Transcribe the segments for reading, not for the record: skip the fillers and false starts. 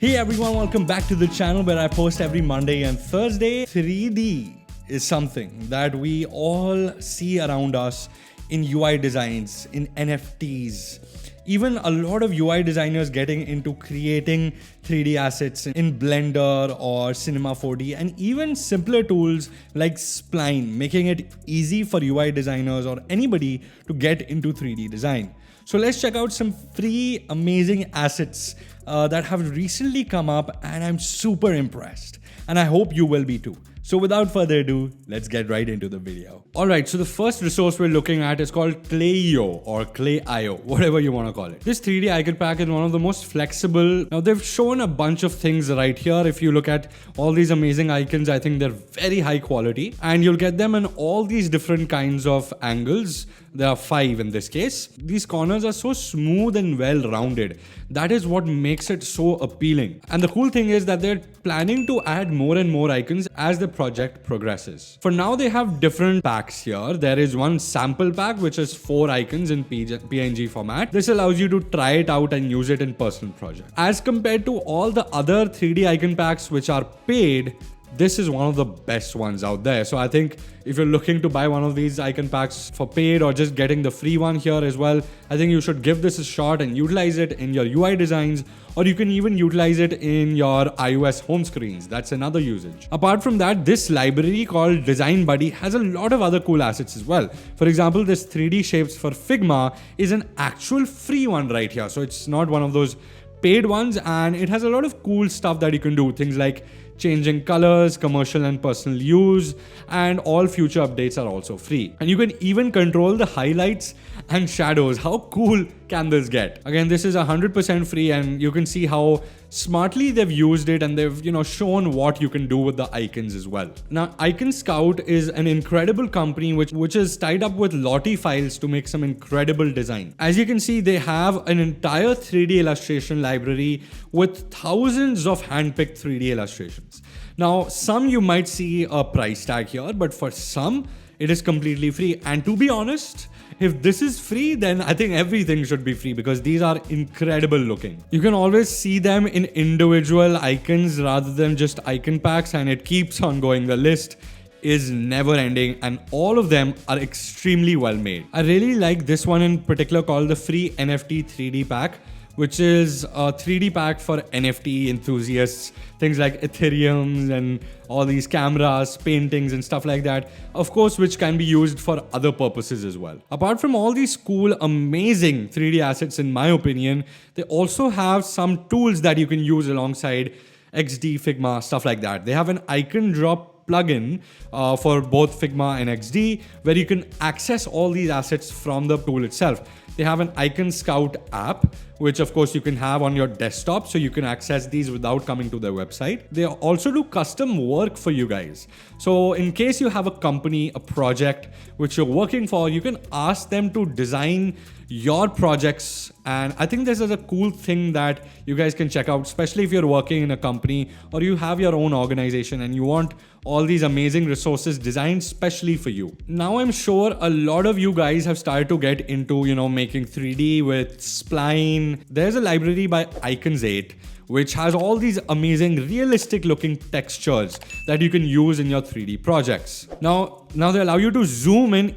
Hey everyone, welcome back to the channel where I post every Monday and Thursday. 3D is something that we all see around us in UI designs, in NFTs. Even a lot of UI designers getting into creating 3D assets in Blender or Cinema 4D, and even simpler tools like Spline, making it easy for UI designers or anybody to get into 3D design. So let's check out some free amazing assets that have recently come up, and I'm super impressed. And I hope you will be too. So without further ado, let's get right into the video. Alright, so the first resource we're looking at is called Clayo or Clayo, whatever you want to call it. This 3D icon pack is one of the most flexible. Now they've shown a bunch of things right here. If you look at all these amazing icons, I think they're very high quality and you'll get them in all these different kinds of angles. There are 5 in this case. These corners are so smooth and well rounded. That is what makes it so appealing. And the cool thing is that they're planning to add more and more icons as the project progresses. For now, they have different packs here. There is one sample pack, which is 4 icons in PNG format. This allows you to try it out and use it in personal projects. As compared to all the other 3D icon packs which are paid, this is one of the best ones out there. So I think if you're looking to buy one of these icon packs for paid or just getting the free one here as well, I think you should give this a shot and utilize it in your UI designs, or you can even utilize it in your iOS home screens. That's another usage. Apart from that, this library called Design Buddy has a lot of other cool assets as well. For example, this 3D shapes for Figma is an actual free one right here. So it's not one of those paid ones, and it has a lot of cool stuff that you can do. Things like changing colors, commercial and personal use, and all future updates are also free. And you can even control the highlights and shadows. How cool can this get? Again, this is 100% free, and you can see how smartly they've used it, and they've shown what you can do with the icons as well. Now, Iconscout is an incredible company which is tied up with Lottie files to make some incredible design. As you can see, they have an entire 3D illustration library with thousands of handpicked 3D illustrations. Now, some you might see a price tag here, but for some, it is completely free. And to be honest, if this is free, then I think everything should be free because these are incredible looking. You can always see them in individual icons rather than just icon packs, and it keeps on going. The list is never ending and all of them are extremely well made. I really like this one in particular called the free NFT 3D pack, which is a 3D pack for NFT enthusiasts, things like Ethereum and all these cameras, paintings and stuff like that, of course, which can be used for other purposes as well. Apart from all these cool, amazing 3D assets, in my opinion, they also have some tools that you can use alongside XD, Figma, stuff like that. They have an icon drop plugin for both Figma and XD, where you can access all these assets from the tool itself. They have an Iconscout app, which of course you can have on your desktop, so you can access these without coming to their website. They also do custom work for you guys. So in case you have a company, a project which you're working for, you can ask them to design your projects. And I think this is a cool thing that you guys can check out, especially if you're working in a company or you have your own organization and you want all these amazing resources designed specially for you. Now I'm sure a lot of you guys have started to get into, making 3D with Spline. There's a library by Iconscout which has all these amazing realistic looking textures that you can use in your 3D projects. Now they allow you to zoom in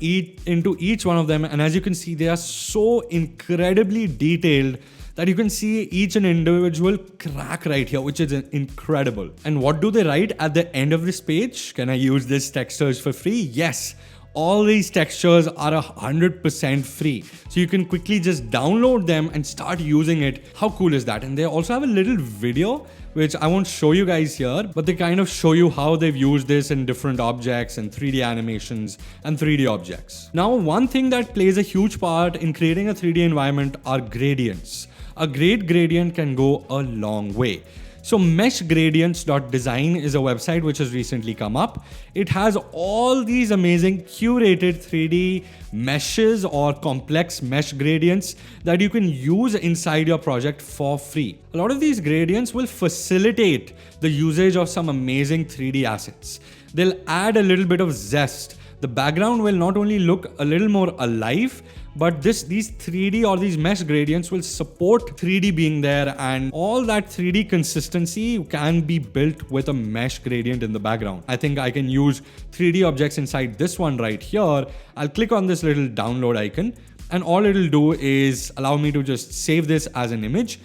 into each one of them, and as you can see, they are so incredibly detailed that you can see each and individual crack right here, which is incredible. And what do they write at the end of this page? Can I use this textures for free? Yes. All these textures are 100% free. So you can quickly just download them and start using it. How cool is that? And they also have a little video, which I won't show you guys here, but they kind of show you how they've used this in different objects and 3D animations and 3D objects. Now, one thing that plays a huge part in creating a 3D environment are gradients. A great gradient can go a long way. So meshgradients.design is a website which has recently come up. It has all these amazing curated 3D meshes or complex mesh gradients that you can use inside your project for free. A lot of these gradients will facilitate the usage of some amazing 3D assets. They'll add a little bit of zest. The background will not only look a little more alive, but these 3D or these mesh gradients will support 3D being there, and all that 3D consistency can be built with a mesh gradient in the background. I think I can use 3D objects inside this one right here. I'll click on this little download icon, and all it'll do is allow me to just save this as an image.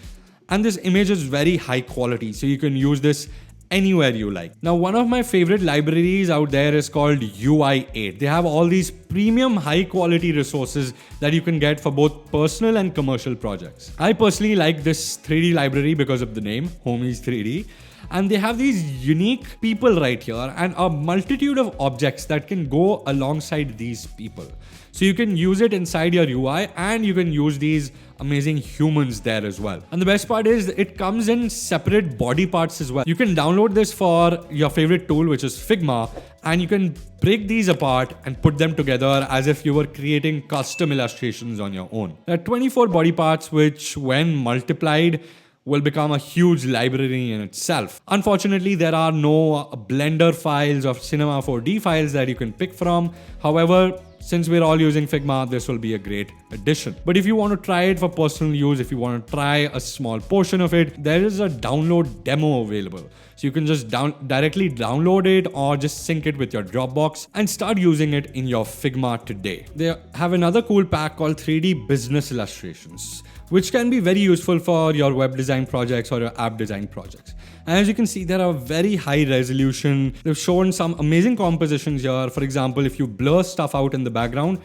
And this image is very high quality, so you can use this anywhere you like. Now, one of my favorite libraries out there is called UI8. They have all these premium high quality resources that you can get for both personal and commercial projects. I personally like this 3D library because of the name, Homies 3D. And they have these unique people right here and a multitude of objects that can go alongside these people. So you can use it inside your UI, and you can use these amazing humans there as well. And the best part is it comes in separate body parts as well. You can download this for your favorite tool, which is Figma, and you can break these apart and put them together as if you were creating custom illustrations on your own. There are 24 body parts, which when multiplied will become a huge library in itself. Unfortunately, there are no Blender files or Cinema 4D files that you can pick from. However, since we're all using Figma, this will be a great addition. But if you want to try it for personal use, if you want to try a small portion of it, there is a download demo available. So you can just directly download it or just sync it with your Dropbox and start using it in your Figma today. They have another cool pack called 3D Business Illustrations, which can be very useful for your web design projects or your app design projects. And as you can see, there are very high resolution. They've shown some amazing compositions here. For example, if you blur stuff out in the background,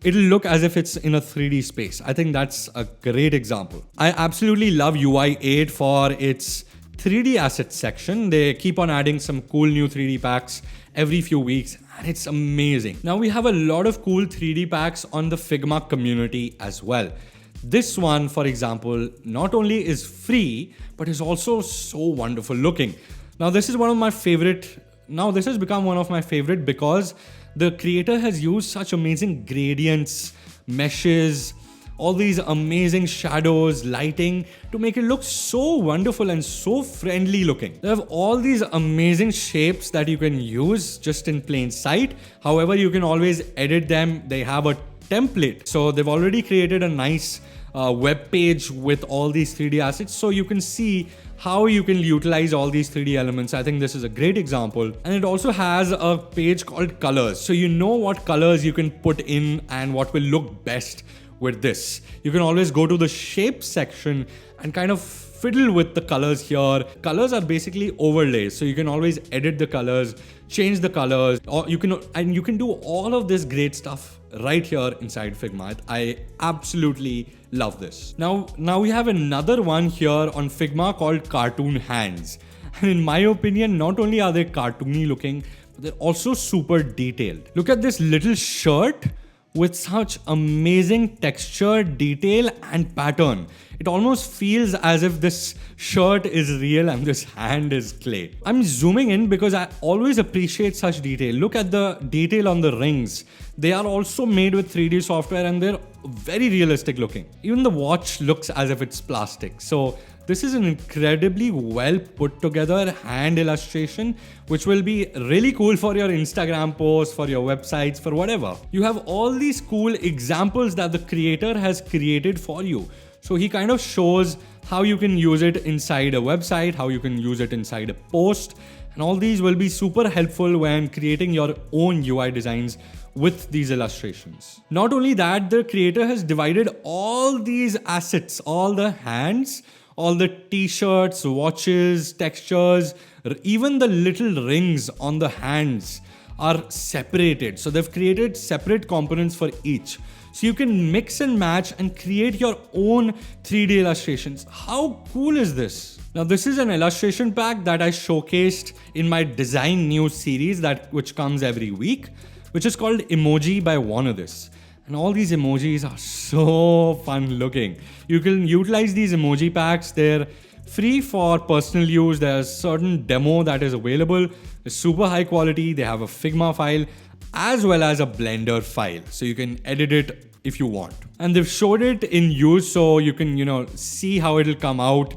it'll look as if it's in a 3D space. I think that's a great example. I absolutely love UI8 for its 3D assets section. They keep on adding some cool new 3D packs every few weeks, and it's amazing. Now we have a lot of cool 3D packs on the Figma community as well. This one, for example, not only is free, but is also so wonderful looking. Now this is one of my favorite. Now this has become one of my favorite because the creator has used such amazing gradients, meshes, all these amazing shadows, lighting to make it look so wonderful and so friendly looking. They have all these amazing shapes that you can use just in plain sight. However, you can always edit them. They have a template. So they've already created a nice web page with all these 3D assets, so you can see how you can utilize all these 3D elements. I think this is a great example. And it also has a page called colors, so you know what colors you can put in and what will look best with this. You can always go to the shape section and kind of fiddle with the colors here. Colors are basically overlays, so you can always edit the colors, change the colors, or you can do all of this great stuff right here inside Figma. I absolutely love this. Now we have another one here on Figma called Cartoon Hands. And in my opinion, not only are they cartoony looking, but they're also super detailed. Look at this little shirt with such amazing texture, detail, and pattern. It almost feels as if this shirt is real and this hand is clay. I'm zooming in because I always appreciate such detail. Look at the detail on the rings. They are also made with 3D software and they're very realistic looking. Even the watch looks as if it's plastic. So this is an incredibly well put together hand illustration, which will be really cool for your Instagram posts, for your websites, for whatever. You have all these cool examples that the creator has created for you. So he kind of shows how you can use it inside a website, how you can use it inside a post, and all these will be super helpful when creating your own UI designs with these illustrations. Not only that, the creator has divided all these assets, all the hands, all the t-shirts, watches, textures, even the little rings on the hands are separated. So they've created separate components for each. So you can mix and match and create your own 3D illustrations. How cool is this? Now this is an illustration pack that I showcased in my design news series which comes every week, which is called Emoji by This. And all these emojis are so fun looking. You can utilize these emoji packs. They're free for personal use. There's a certain demo that is available. It's super high quality. They have a Figma file as well as a Blender file. So you can edit it if you want. And they've showed it in use so you can, see how it'll come out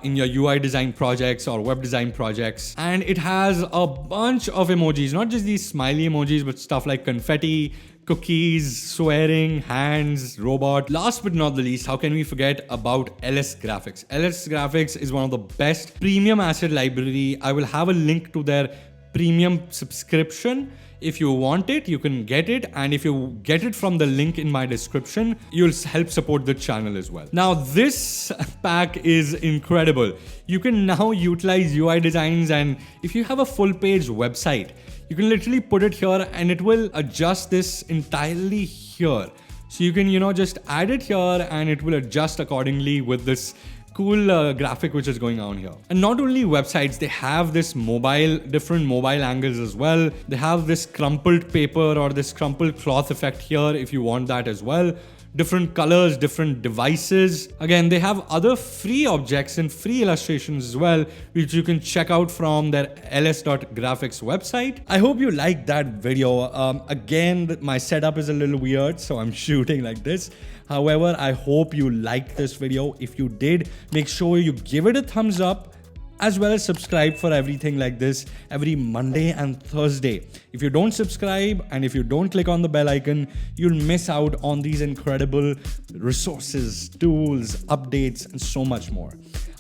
in your UI design projects or web design projects. And it has a bunch of emojis, not just these smiley emojis, but stuff like confetti, cookies, swearing, hands, robot. Last but not the least, how can we forget about LS Graphics? LS Graphics is one of the best premium asset library. I will have a link to their premium subscription. If you want it, you can get it. And if you get it from the link in my description, you'll help support the channel as well. Now, this pack is incredible. You can now utilize UI designs, and if you have a full page website, you can literally put it here and it will adjust this entirely here. So you can, just add it here and it will adjust accordingly with this cool graphic which is going on here. And not only websites, they have this different mobile angles as well. They have this crumpled paper or this crumpled cloth effect here if you want that as well. Different colors, different devices. Again, they have other free objects and free illustrations as well, which you can check out from their ls.graphics website. I hope you liked that video. Again, my setup is a little weird, so I'm shooting like this. However, I hope you liked this video. If you did, make sure you give it a thumbs up, as well as subscribe for everything like this every Monday and Thursday. If you don't subscribe and if you don't click on the bell icon, you'll miss out on these incredible resources, tools, updates, and so much more.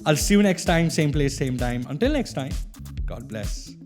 I'll see you next time, same place, same time. Until next time, God bless.